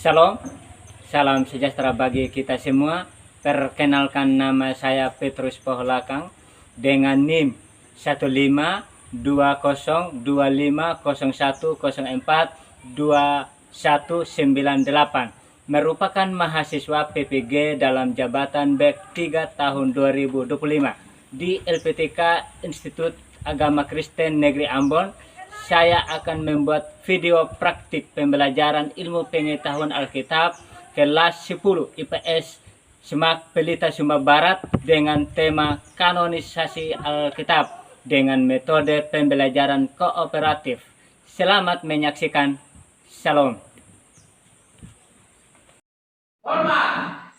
Shalom, salam sejahtera bagi kita semua. Perkenalkan, nama saya Petrus Poholakang dengan NIM 152501042198, merupakan mahasiswa PPG dalam jabatan BEK 3 tahun 2025 di LPTK Institut Agama Kristen Negeri Ambon. Saya akan membuat video praktik pembelajaran ilmu pengetahuan Alkitab kelas 10 IPS Semak Pelita Sumba Barat dengan tema kanonisasi Alkitab dengan metode pembelajaran kooperatif. Selamat menyaksikan. Shalom. Hormat.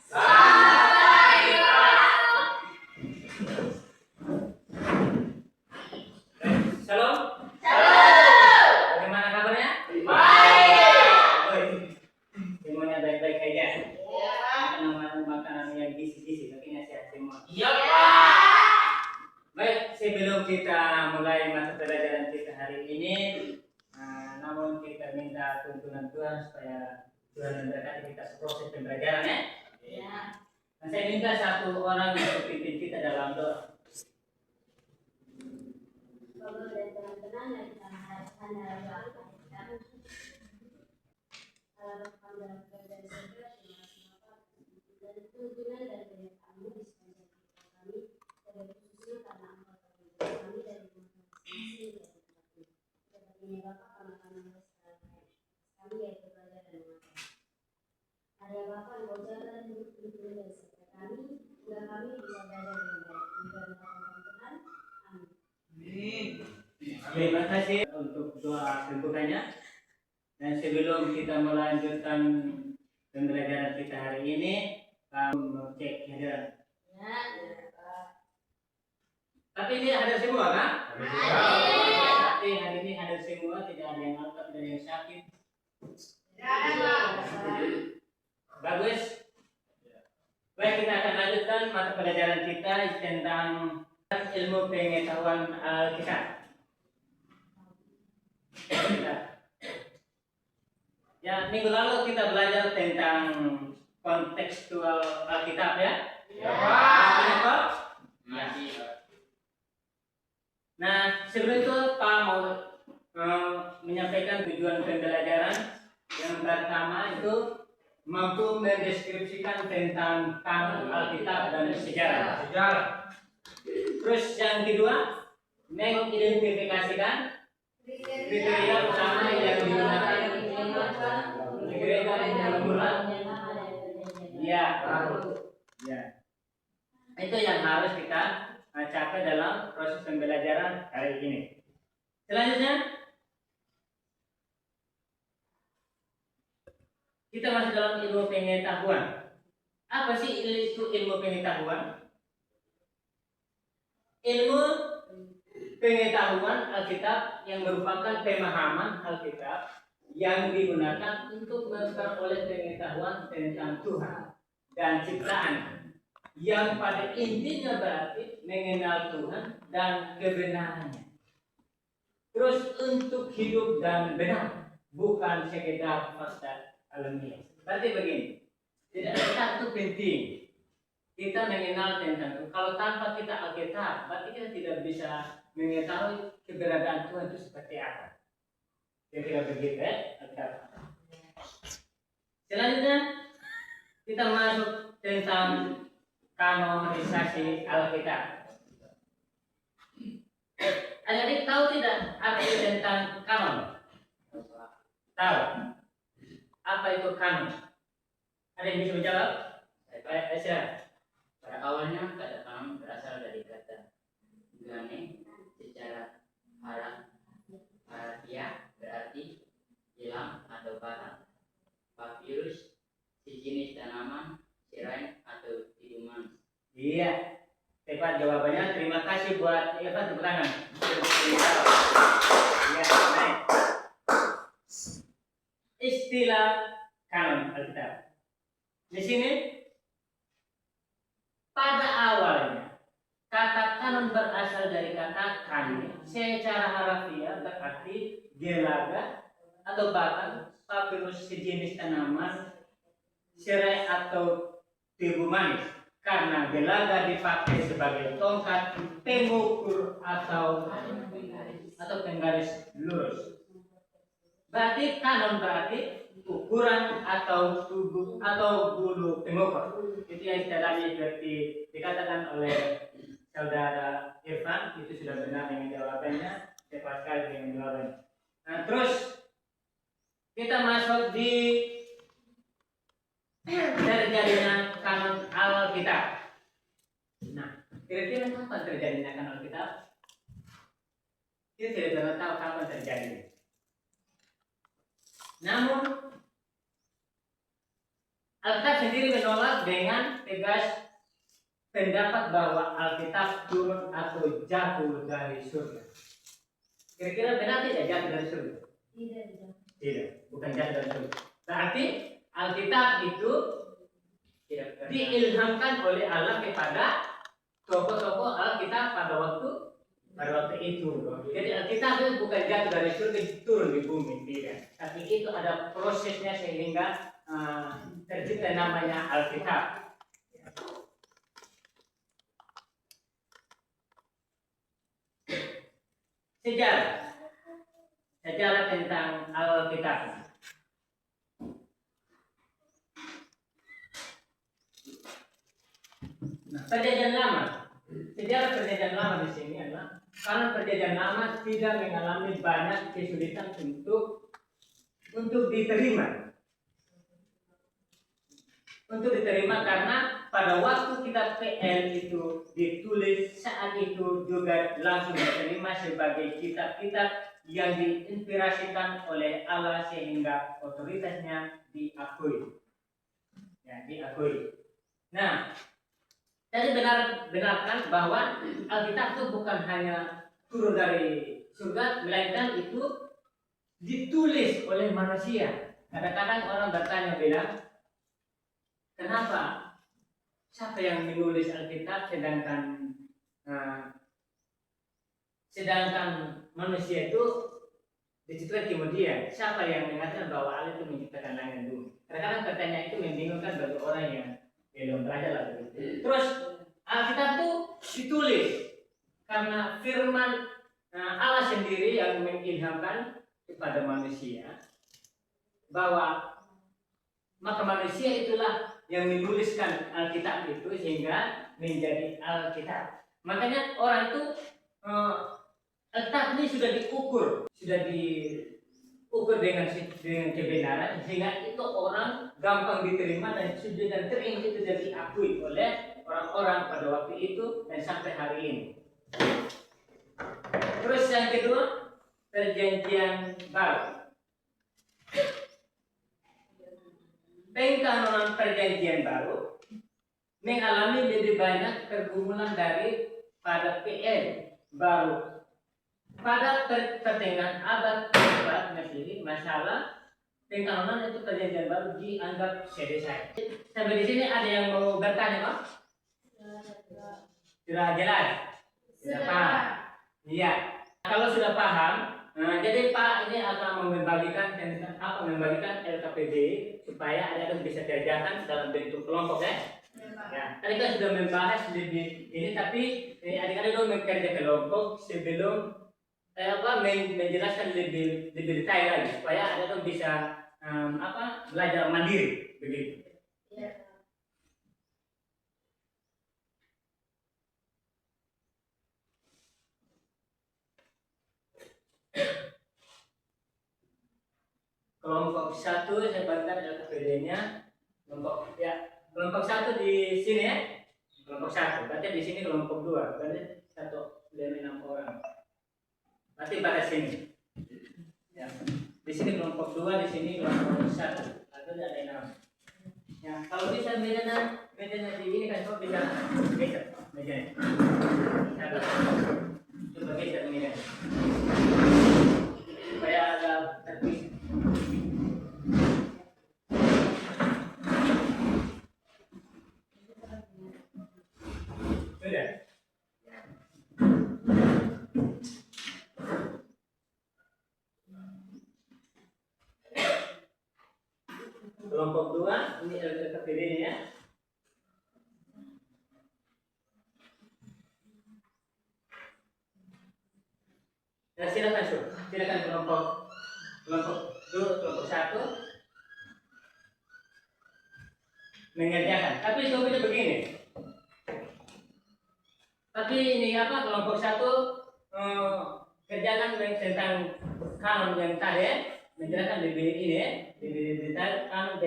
Shalom. Bagaimana kabarnya? Baik. Semuanya baik-baik aja. Makanan yang gizi-gizi, tapi sehat semua. Iya, Pak. Baik, sebelum kita mulai masuk pelajaran kita hari ini, namun kita minta tuntunan Tuhan supaya Tuhan memberkati kita proses pembelajaran, ya. Ya. Dan saya minta satu orang yang pimpin kita dalam doa. Bapak dan teman-teman yang kita harapkan dalam doa kita, dalam dalam kerjaan saya, dan tuntunan dan penyertaanmu di sepanjang hidup kami, terlebih khususnya karena Engkau telah kami dari masing-masing dari tempat ini. Sepertinya Bapak kami kami yaitu belajar dan mengajar. Ada Bapak Engkau jaga dan tuntunan dari serta kami, hingga kami bisa belajar dengan baik. Hingga Tuhan, amin. Terima kasih untuk doa pembukaannya. Dan sebelum kita melanjutkan pembelajaran kita hari ini, kamu cek kehadiran. Ya, Pak. Tapi ini hadir semua, kan? Berarti hari ini hadir semua, tidak ada yang angkat dan yang sakit. Bagus. Baik, kita akan lanjutkan mata pelajaran kita tentang ilmu pengetahuan Alkitab. Ya, minggu lalu kita belajar tentang kontekstual Alkitab, ya. Ya. Pak? Masih. Nah, sebelum itu Pak mau menyampaikan tujuan pembelajaran. Yang pertama itu mampu mendeskripsikan tentang kanon Alkitab dan sejarah. Terus yang kedua, mengidentifikasikan kriteria utama yang digunakan gereja mula. Ya, ya. Itu yang harus kita capai dalam proses pembelajaran hari ini. Selanjutnya, kita masuk dalam ilmu pengetahuan. Apa sih itu ilmu pengetahuan? Ilmu pengetahuan Alkitab yang merupakan pemahaman Alkitab yang digunakan untuk memperoleh pengetahuan tentang Tuhan dan ciptaan, yang pada intinya berarti mengenal Tuhan dan kebenarannya. Terus untuk hidup dan benar, bukan sekedar fakta alamiah. Berarti begini, tidak ada satu penting kita mengenal tentang Tuhan. Kalau tanpa kita Alkitab, berarti kita tidak bisa mengetahui keberadaan Tuhan itu seperti apa. Kira-kira begitu, ya? Selanjutnya kita masuk tentang kanonisasi Alkitab. Adik-adik tahu tidak arti tentang kanon? Tahu? Apa itu kanon? Ada yang bisa menjawab? Saya. Pada awalnya kata kanon berasal dari kata gane secara harafiah berarti hilang atau barang. Papirus sejenis tanaman, serai atau tiduman. Iya, tepat jawabannya. Terima kasih buat Eva, tepuk tangan. Iya, baik. Istilah kanon Alkitab. Di sini pada awalnya kata kanon berasal dari kata kane, secara harafiah berarti gelaga atau batang papirus sejenis tanaman serai atau tebu manis, karena gelaga dipakai sebagai tongkat pengukur atau penggaris lurus. Berarti kanon berarti ukuran atau tubuh atau bulu pengukur. Itu yang istilahnya seperti dikatakan oleh saudara Irfan, itu sudah benar dengan jawabannya, tepat sekali dengan jawabannya. Nah, terus kita masuk di terjadinya kanon Alkitab. Nah, kira-kira kapan terjadinya kanon Alkitab? Kita tidak pernah tahu kapan terjadi. Namun Alkitab sendiri menolak dengan tegas pendapat bahwa Alkitab turun atau jatuh dari surga. Kira-kira benar tidak jatuh dari surga? Tidak, bukan jatuh dari surga. Berarti Alkitab itu diilhamkan oleh Allah kepada tokoh-tokoh Alkitab pada waktu itu. Jadi Alkitab itu bukan jatuh dari surga turun di bumi, tidak. Tapi itu ada prosesnya sehingga tercipta namanya Alkitab. Sejarah tentang Alkitab. Nah, perjanjian lama. Sejarah perjanjian lama di sini adalah karena perjanjian lama tidak mengalami banyak kesulitan untuk diterima. Karena pada waktu kitab PL itu ditulis, saat itu juga langsung diterima sebagai kitab-kitab yang diinspirasikan oleh Allah sehingga otoritasnya diakui. Ya, diakui. Nah, jadi benarkan bahwa Alkitab itu bukan hanya turun dari surga, melainkan itu ditulis oleh manusia. Kadang-kadang orang bertanya bilang, kenapa? Siapa yang menulis Alkitab sedangkan manusia itu diciptakan kemudian? Siapa yang mengatakan bahwa Allah itu menciptakan langit dan bumi? Kadang-kadang pertanyaan itu membingungkan bagi orang yang belum belajar lah begitu. Terus Alkitab itu ditulis karena firman Allah sendiri yang mengilhamkan kepada manusia bahwa maka manusia itulah yang menuliskan Alkitab itu sehingga menjadi Alkitab. Makanya orang itu Alkitab ini sudah diukur dengan kebenaran sehingga itu orang gampang diterima dan sudah teringat itu dan diakui oleh orang-orang pada waktu itu dan sampai hari ini. Terus yang kedua, perjanjian baru. Pengkanonan perjanjian baru mengalami lebih banyak pergumulan daripada PL baru. Pada pertengahan abad ke-4 Masehi, masalah pengkanonan itu perjanjian baru dianggap selesai. Sampai di sini ada yang mau bertanya, Pak? Sudah jelas? Sudah paham? Iya. Kalau sudah paham, jadi Pak ini akan membagikan LKPD supaya ada yang bisa kerjakan dalam bentuk kelompok ya. Ya, tadi kita sudah membahas lebih ini, tapi adik-adik dong bekerja kelompok sebelum menjelaskan lebih detail lagi supaya ada yang bisa belajar mandiri begitu. Kelompok 1 saya bagikan LKPD-nya. Kelompok 1 di sini ya. Kelompok 1. Berarti di sini kelompok 2. Berarti 1 6 orang. Berarti pada sini. Ya. Di sini kelompok 2, di sini kelompok 1. Atau ada 6. Ya, kalau bisa mejanya di ini kan kok bisa geser mejanya. Coba geser mejanya. Supaya agak terpisah. Sudah. Kelompok 2 ini LKPD ini ya. Nah, silakan Sur, silakan kelompok dulu, kelompok 1 mengerjakan. Tapi solusinya begini. Tapi ini apa, kelompok 1 kerjakan tentang kanon yang tadi, menjelaskan lebih detail kanon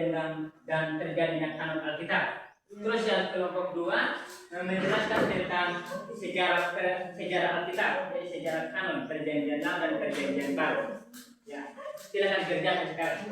dan terjadinya kanon Alkitab. Terus yang kelompok 2 menjelaskan tentang sejarah Alkitab, jadi sejarah kanon perjanjian lama dan perjanjian baru. Ya, silakan kerjakan sekarang.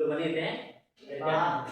Menit ya. Kerjakan.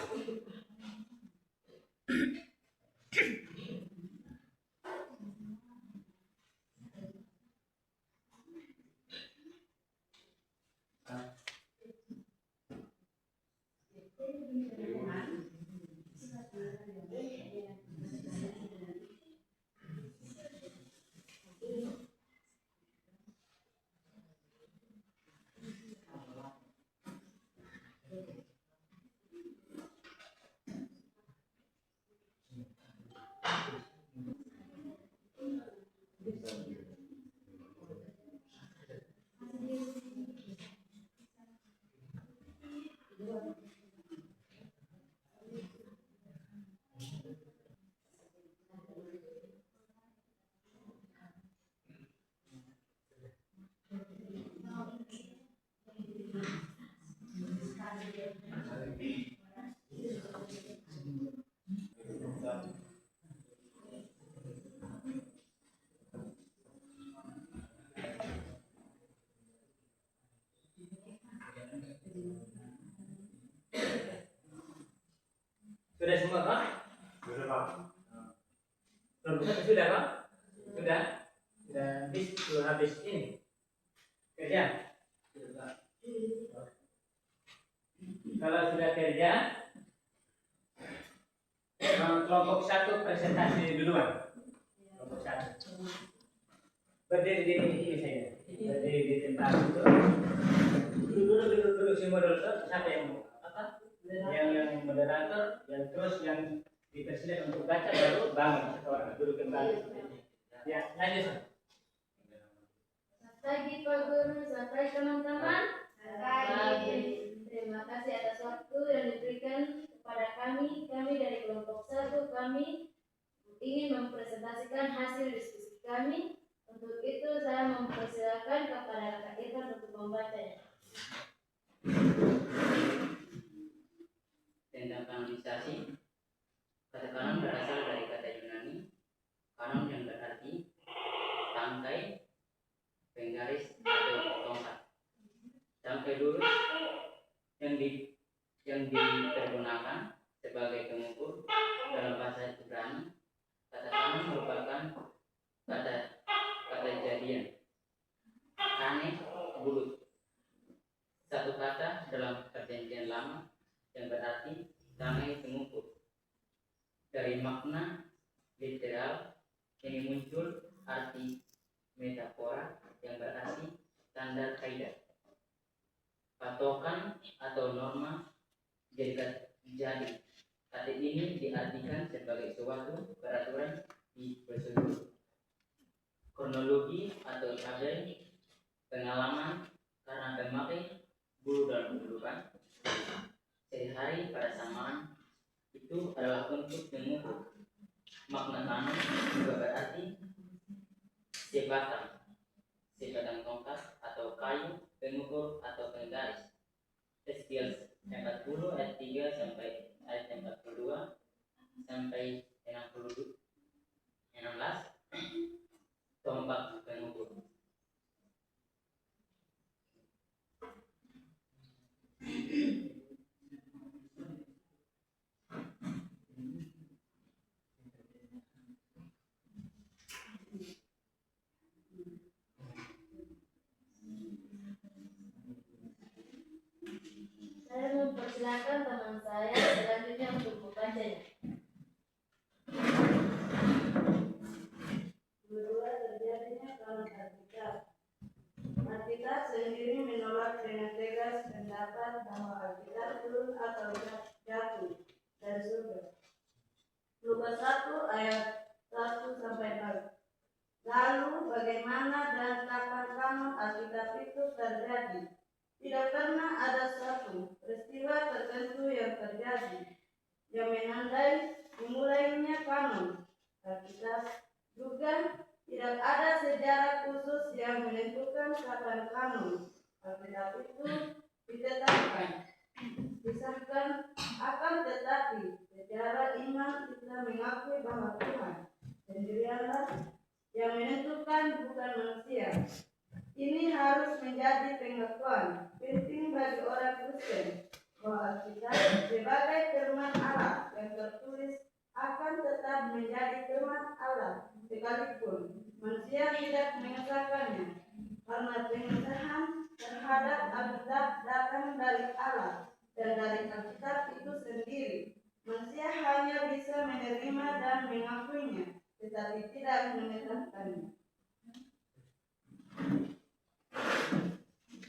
Sudah semua Pak? Sudah Pak. Kelompok 1 sudah Pak? Sudah? Sudah habis ini kerja? Kalau sudah kerja, kelompok 1 presentasi duluan. Kelompok 1 berdiri di ini saya, berdiri di tempat itu. Duduk semua dulu. Siapa yang mau apa? Yang moderator, yang terus yang dipersilakan untuk baca, baru bangun satu orang duduk kembali. Ya, lanjut. Selamat pagi Pak Guru, selamat pagi teman-teman. Pagi. Terima kasih atas waktu yang diberikan kepada kami. Kami dari kelompok 1, kami ingin mempresentasikan hasil diskusi kami. Untuk itu saya mempersilakan kepada Kak Irfan untuk membacanya. Tentang kanonisasi, kata kanon berasal dari kata Yunani kanon yang berarti tangkai, penggaris atau tongkat. Tangkai lurus yang dipergunakan sebagai pengukur dalam bahasa Ibrani. Kata kanon merupakan kata jadian, kane, bulut, satu kata dalam perjanjian lama yang berarti tangai pengukur. Dari makna literal ini muncul arti metafora yang berarti standar kaidah, patokan atau norma. Jadi kata ini diartikan sebagai suatu peraturan di prosedur, kronologi atau tabel, pengalaman karena pemakai bulu dalam kehidupan sehari pada samaran itu adalah untuk mengukur. Makna kanon juga berarti sebatang tongkat atau kayu pengukur atau penggaris. Ezekiel 40 ayat 3 sampai ayat 42 sampai 60 Tongkat pengukur. Saya mempersilahkan teman saya selanjutnya untuk membacanya. Kedua, terjadinya kanon Alkitab. Alkitab sendiri menolak dengan tegas pendapat bahwa Alkitab turun atau jatuh dari surga. Lukas 1 ayat 1 sampai 4. Lalu bagaimana dan kapan kanon Alkitab itu terjadi? Tidak pernah ada satu peristiwa tertentu yang terjadi yang menandai dimulainya kanon Alkitab. Juga tidak ada sejarah khusus yang menentukan kapan kanon Alkitab itu ditetapkan, disahkan. Akan tetapi secara iman kita mengakui bahwa Tuhan sendirilah yang menentukan, bukan manusia. Ini harus menjadi pengakuan penting bagi orang Kristen bahwa Alkitab sebagai firman Allah yang tertulis akan tetap menjadi firman Allah sekalipun manusia tidak mengesahkannya, karena pengesahan terhadap Alkitab datang dari Allah dan dari Alkitab itu sendiri. Manusia hanya bisa menerima dan mengakuinya, tetapi tidak mengesahkannya.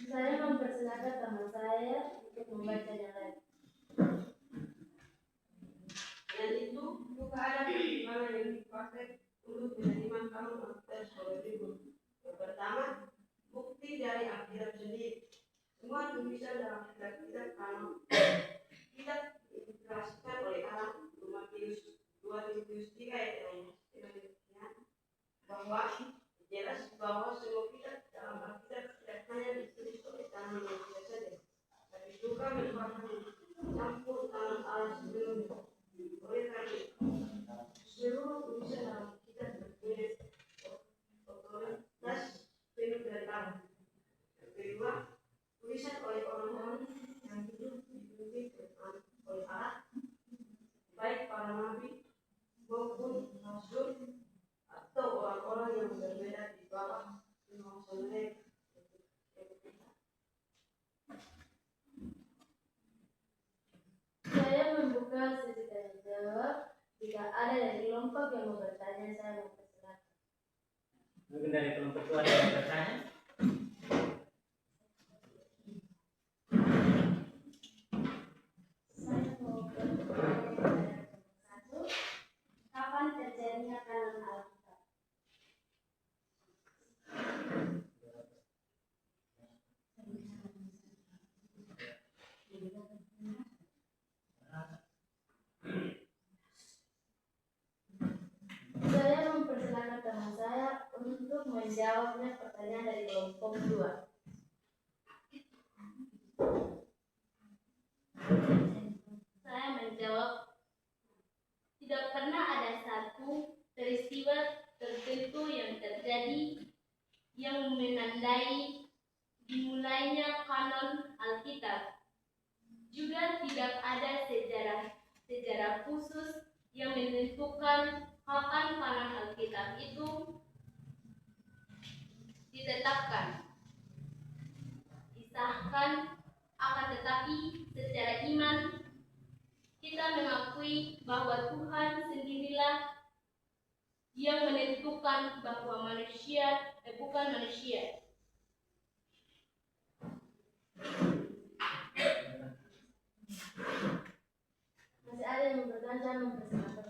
Saya mempersilahkan teman saya untuk membacanya lagi. Dan itu juga ada pertimbangan yang dipakai untuk menerima kanon Alkitab sebagai berikut. Yang pertama, bukti dari Alkitab sendiri. Semua tulisan dalam kitab kanon tidak diinspirasikan oleh Allah. Matius 2 Timotius 3 ayat 6 bahwa jelas bahwa semua kitab dalam Alkitab tidak hanya ditulis oleh tangan manusia saja, tapi juga merupakan campur tangan Allah sebelumnya. Oleh karena itu, seluruh tulisan dalam kitab berpunya otoritas penuh dari Allah. Yang kedua, tulisan oleh orang-orang yang hidup dipimpin oleh Allah, baik para nabi maupun rasul atau orang-orang yang berbeda di bawah penguasaan mereka. Saya membuka sesi tanya jawab. Jika ada dari kelompok yang mau bertanya, saya mempersilahkan. Mungkin dari kelompok tua ada yang bertanya. Saya mau bertanya satu, kapan terjadinya kanon Alkitab? Saya mempersilahkan teman saya untuk menjawabnya pertanyaan dari kelompok 2. Saya menjawab, tidak pernah ada satu peristiwa tertentu yang terjadi yang menandai dimulainya kanon Alkitab. Juga tidak ada sejarah khusus yang menentukan kapan kanon Alkitab itu ditetapkan, disahkan. Akan tetapi secara iman kita mengakui bahwa Tuhan sendirilah yang menentukan bahwa bukan manusia. Masih ada yang bertanya, mempersilahkan.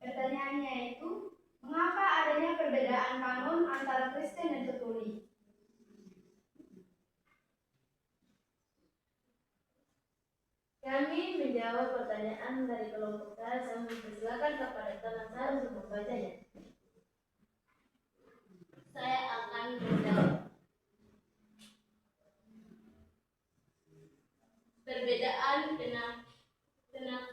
Pertanyaannya itu, mengapa adanya perbedaan kanon antara Kristen dan Katolik? Kami menjawab pertanyaan dari kelompok saya mempersilakan kepada teman saya untuk membacanya. Saya akan menjawab. Perbedaan penafsiran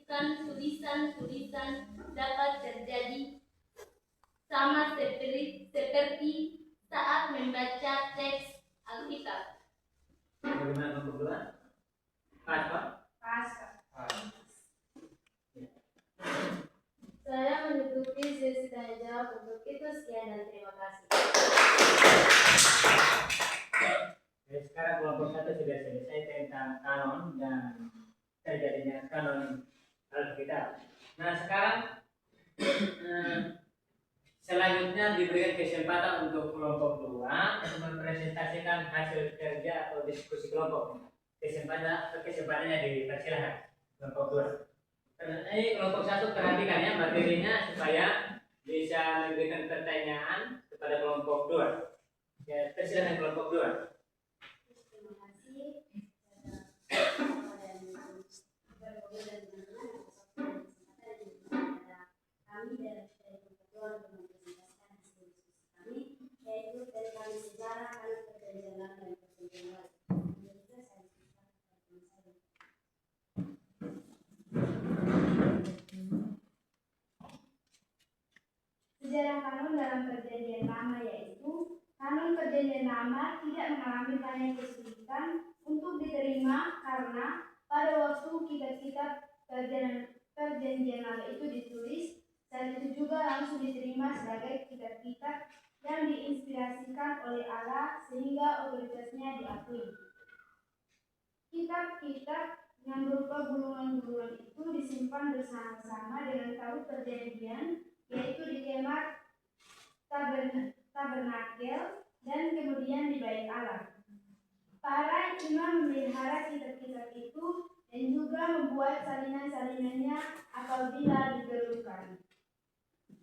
bukan tulisan-tulisan dapat terjadi sama seperti saat membaca teks Alkitab. Bagaimana kelompok 2? Pas, Pak? Pas. Saya menutupi sesi tanya jawab. Untuk itu sekian dan terima kasih. Sekarang kelompok 1 sudah selesai tentang kanon dan terjadinya kanon Alkitab. Nah, sekarang selanjutnya diberikan kesempatan untuk kelompok 2 mempresentasikan hasil kerja atau diskusi kelompok. Kesempatannya dipersilakan kelompok 2. Ini kelompok 1 perhatikan ya materinya supaya bisa memberikan pertanyaan kepada kelompok 2. Ya, persilakan kelompok 2. Terima kasih kepada berbagai dan teman-teman atas waktu dan kesempatan yang diberikan kepada kami dari kelompok 2 untuk mempresentasikan hasil diskusi kami, yaitu tentang sejarah kanon perjanjian lama dan perjanjian baru. Menurut saya diskusikan kepada teman saya. Sejarah kanon dalam perjanjian lama yaitu kanon perjanjian lama tidak mengalami banyak kesulitan untuk diterima karena pada waktu kitab-kitab perjanjian lama itu ditulis, saat itu juga langsung diterima sebagai kitab-kitab yang diinspirasikan oleh Allah sehingga otoritasnya diakui. Kitab-kitab yang berupa gulungan-gulungan itu disimpan bersama-sama dengan Taurat Perjanjian, yaitu di kemah tabernakel dan kemudian di bait Allah. Para imam memelihara kitab-kitab itu dan juga membuat salinan-salinannya apabila diperlukan.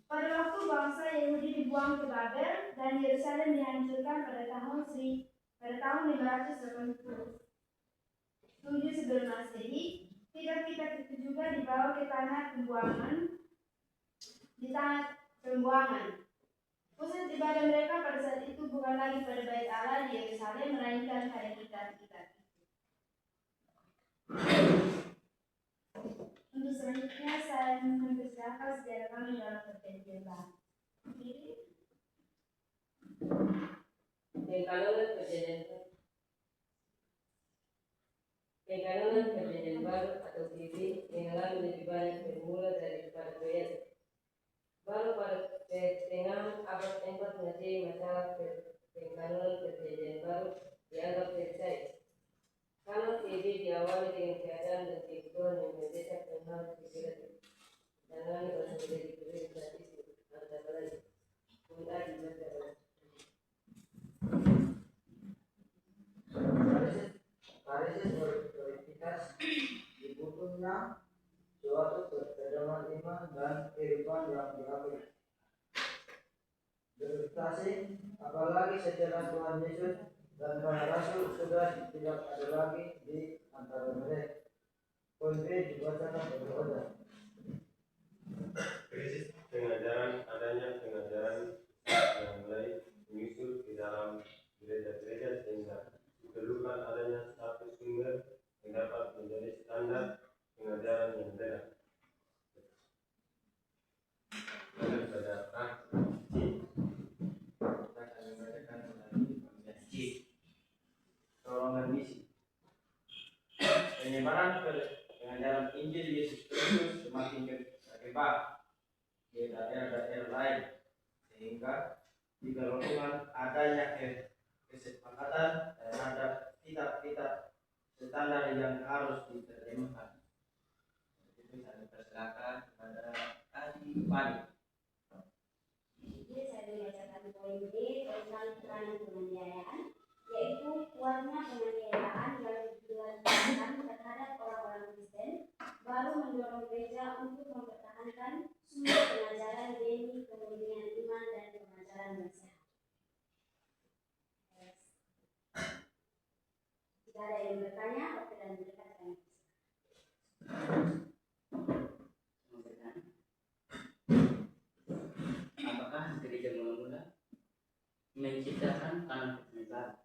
Pada waktu bangsa Yahudi dibuang ke Babel dan Yerusalem dihancurkan pada tahun 587 sebelum Masehi, kitab-kitab itu juga dibawa ke tanah pembuangan. Pusat ibadah mereka pada saat itu bukan lagi pada bait Allah di Yerusalem, melainkan pada kitab-kitab itu. Untuk selanjutnya saya mempersilakan sejarah kami dalam perjanjian lama. Pengalaman perjanjian baru atau TV mengalami lebih banyak bermula daripada proyek. Baru pada pertengahan abad 4 Masehi masalah pengalaman perjanjian baru dianggap selesai. Kanon TV diawali dengan keadaan dan kebutuhan yang mendesak dan harus ditangani oleh menjadi prioritas antara lain. Kemudian dibaca Parises prioritas dibutuhnya suatu pedoman iman dan kehidupan yang diakui. Berprestasi, apalagi sejarah Tuhan Yesus dan para rasul sudah tidak ada lagi di antara mereka. Poin B dibacakan berbeda. Krisis pengajaran, adanya pengajaran yang mulai menyusul di dalam gereja-gereja sehingga diperlukan adanya satu sumber yang dapat menjadi standar pengajaran yang benar. Lalu pada C. Kita akan membacakan melalui bagian C. Dorongan misi. Penyebaran pengajaran Injil Yesus Kristus semakin berkembang di daerah-daerah lain sehingga diperlukan adanya kesepakatan terhadap kitab-kitab standar yang harus diterjemahkan. Itu saya persilakan kepada Adi Pani. Jadi saya membacakan poin B tentang peranan penganiayaan, yaitu kuatnya penganiayaan yang dilakukan terhadap orang-orang Kristen baru mendorong gereja untuk mempertahankan sumber pengajaran demi kepentingan iman dan pengajaran yang sehat. Jika ada yang bertanya, waktu dan mereka akan Apakah gereja mula-mula menciptakan kanon perjanjian baru?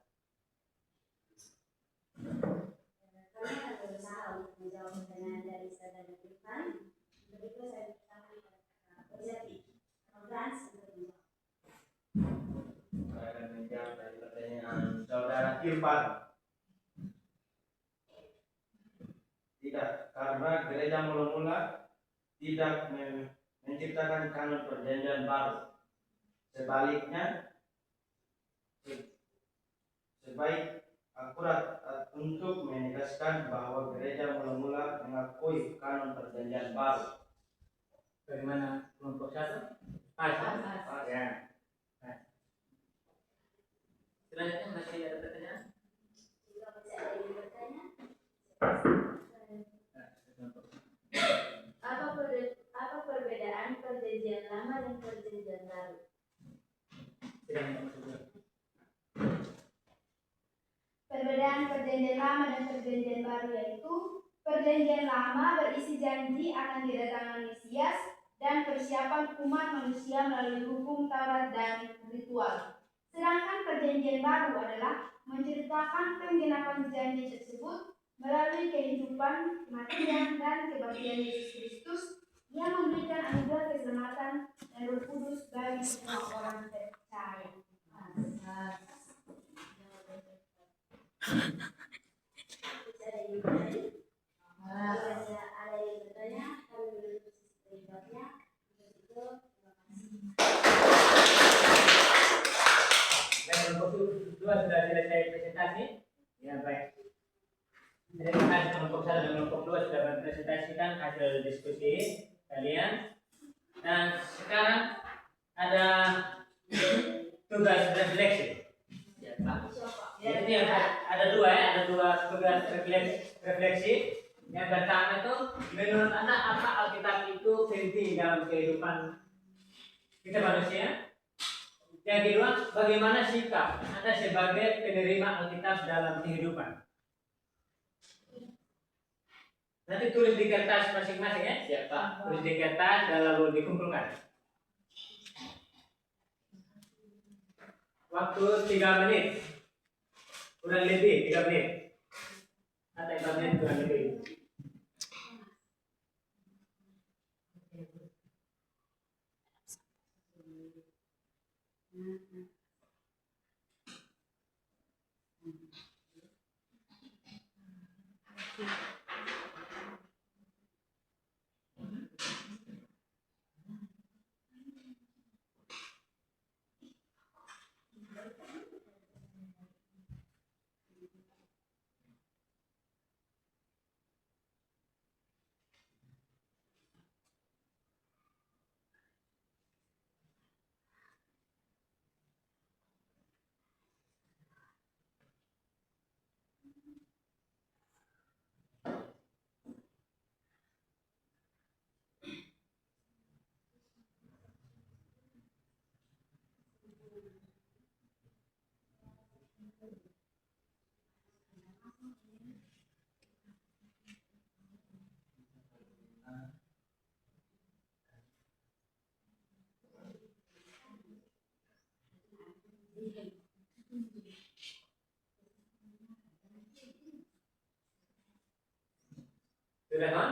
kami akan berusaha untuk menjawab pertanyaan dari saudara Irfan. kehidupan. Tidak, karena gereja mula-mula tidak menciptakan kanon perjanjian baru. Sebaliknya, sebaik akurat untuk menegaskan bahwa gereja mula-mula mengakui kanon perjanjian baru. Bagaimana kelompok satu? Pas. Ya. Pas. Selanjutnya masih ada pertanyaan? Jika masih ada yang bertanya, apa perbedaan perjanjian lama dan perjanjian baru? Perbedaan perjanjian lama dan perjanjian baru yaitu perjanjian lama berisi janji akan kedatangan Mesias dan persiapan umat manusia melalui hukum Taurat dan ritual. Sedangkan perjanjian baru adalah menceritakan penggenapan janji tersebut melalui kehidupan, kematian, dan kebangkitan Yesus Kristus yang memberikan anugerah keselamatan dan Roh Kudus bagi semua orang percaya. Ada yang bertanya? Ada yang bertanya? Kami menutup sesi berikutnya. Untuk itu, terima kasih. Dan kelompok dua sudah selesai presentasi. Ya baik. Terima kasih kelompok satu dan kelompok dua sudah mempresentasikan hasil diskusi kalian. Dan sekarang ada tugas refleksi. Ya, Pak. Jadi ada dua ya, ada dua tugas refleksi. Yang pertama itu menurut Anda apa Alkitab itu penting dalam kehidupan kita manusia? Yang kedua, bagaimana sikap Anda sebagai penerima Alkitab dalam kehidupan? Nanti tulis di kertas masing-masing ya. Siap, Pak. Tulis di kertas dan lalu dikumpulkan. Waktu 3 menit. Kurang lebih 3 menit. Atau 4 menit kurang lebih. Sudah kan?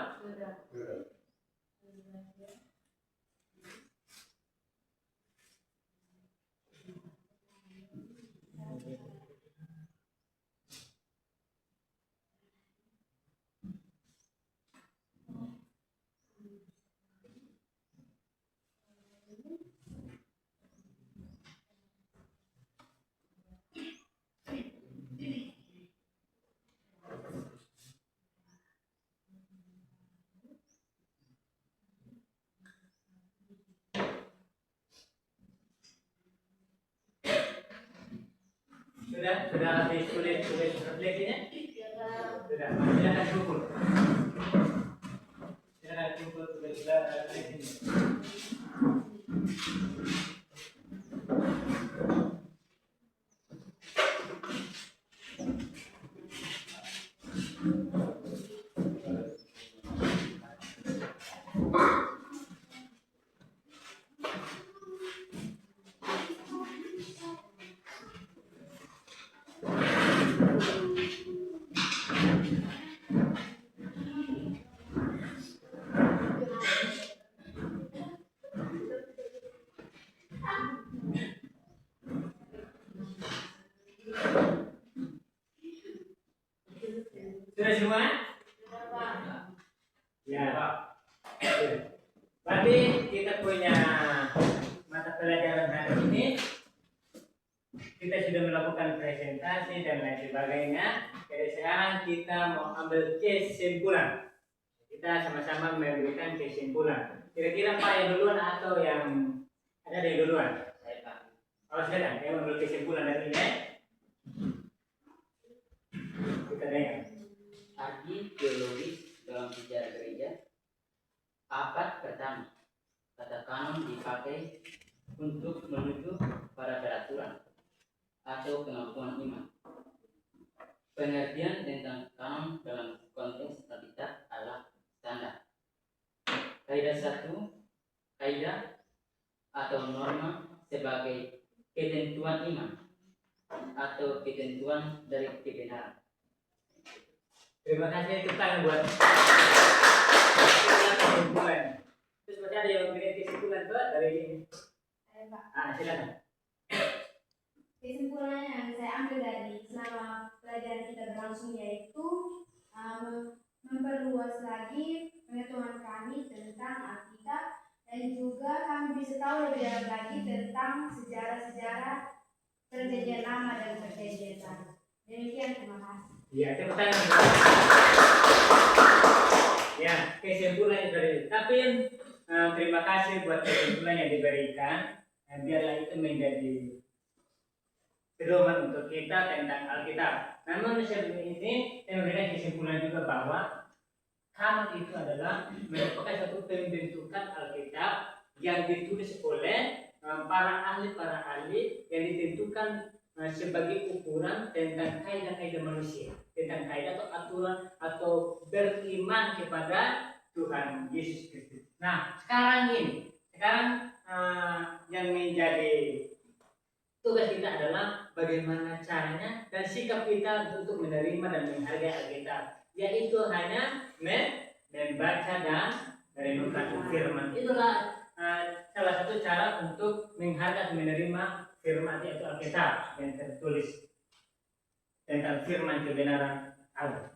Sudah habis tulis refleksinya? Sudah. Silakan kumpul. Silakan kumpul tulis refleksinya. Sudah semua? Sudah, Pak. Ya. Berarti kita punya mata pelajaran hari ini. Kita sudah melakukan presentasi dan lain sebagainya. Jadi sekarang kita mau ambil kesimpulan. Kita sama-sama memberikan kesimpulan. Kira-kira Pak yang duluan atau yang ada yang duluan? Saya Pak. Oh sudah, yang mengambil kesimpulan dari ini. Kita dengar. Arti teologis dalam sejarah gereja. Abad pertama, kata kanon dipakai untuk menuju pada peraturan atau pengakuan iman. Pengertian tentang kanon dalam konteks Alkitab adalah standar. Kaidah satu, kaidah atau norma sebagai ketentuan iman atau ketentuan dari kebenaran. Terima kasih tepuk tangan buat kesimpulan. Terus macam ada yang memberikan kesimpulan Pak dari ini? Saya, Pak. Silakan. Kesimpulannya yang saya ambil dari selama pelajaran kita berlangsung yaitu memperluas lagi pengetahuan kami tentang Alkitab dan juga kami bisa tahu lebih dalam lagi tentang sejarah-sejarah perjanjian lama dan perjanjian baru. Demikian, terima kasih. Ya, tepuk tangan. Ya, kesimpulannya dari itu. Tapi terima kasih buat kesimpulan yang diberikan. Biarlah itu menjadi pedoman untuk kita tentang Alkitab. Namun sebelum ini saya memberikan kesimpulan juga bahwa kanon itu adalah merupakan satu pembentukan Alkitab yang ditulis oleh para ahli yang ditentukan sebagai ukuran tentang kaidah-kaidah manusia, tentang kaidah atau aturan atau beriman kepada Tuhan Yesus Kristus. Nah, sekarang yang menjadi tugas kita adalah bagaimana caranya dan sikap kita untuk menerima dan menghargai Alkitab, yaitu hanya membaca dan merenungkan firman. Itulah salah satu cara untuk menghargai dan menerima firman yaitu Alkitab yang tertulis tentang firman kebenaran Allah.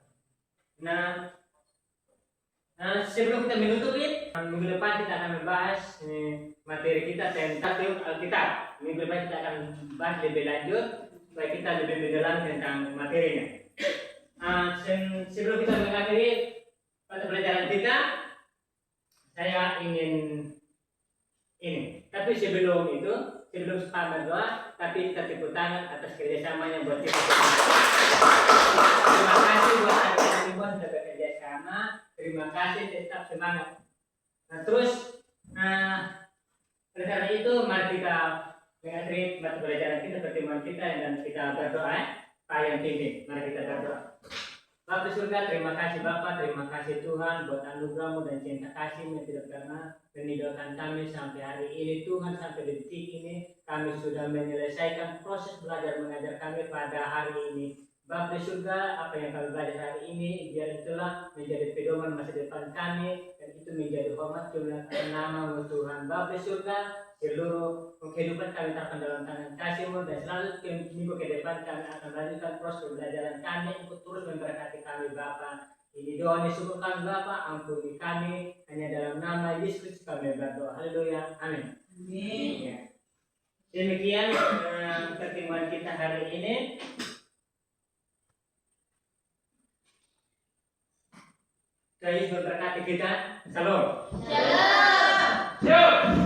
Nah, sebelum kita menutup minggu depan kita akan membahas materi kita tentang Alkitab. Minggu depan kita akan bahas lebih lanjut supaya kita lebih mendalam tentang materinya. Sebelum kita mengakhiri pada pelajaran kita, saya ingin ini. Tapi sebelum sepakat berdoa, tapi kita tepuk tangan atas kerjasamanya buat kita. Terima kasih buat adik-adik semua sudah bekerja sama. Terima kasih, tetap semangat. Nah, terus oleh karena itu mari kita mengakhiri mata pelajaran kita, pertemuan kita dan kita berdoa. Pak yang tinggi, mari kita berdoa. Bapa surga, terima kasih Bapa, terima kasih Tuhan buat anugerah-Mu dan cinta kasih-Mu yang tidak pernah meninggalkan kami sampai hari ini. Tuhan, sampai detik ini kami sudah menyelesaikan proses belajar mengajar kami pada hari ini. Bapa surga, apa yang kami belajar hari ini biar itulah menjadi pedoman masa depan kami dan itu menjadi hormat kemuliaan nama-Mu Tuhan. Bapa surga, seluruh kehidupan kami terapkan dalam tangan kasih-Mu dan selalu minggu ke depan kami akan melanjutkan proses pembelajaran kami untuk terus memberkati kami Bapa. Ini doa dan syukur kami Bapa, ampuni kami hanya dalam nama Yesus Kristus kami berdoa. Haleluya, amin. Ya. Demikian pertemuan kita hari ini. Tuhan Yesus memberkati kita. Salam. Shalom. Shalom.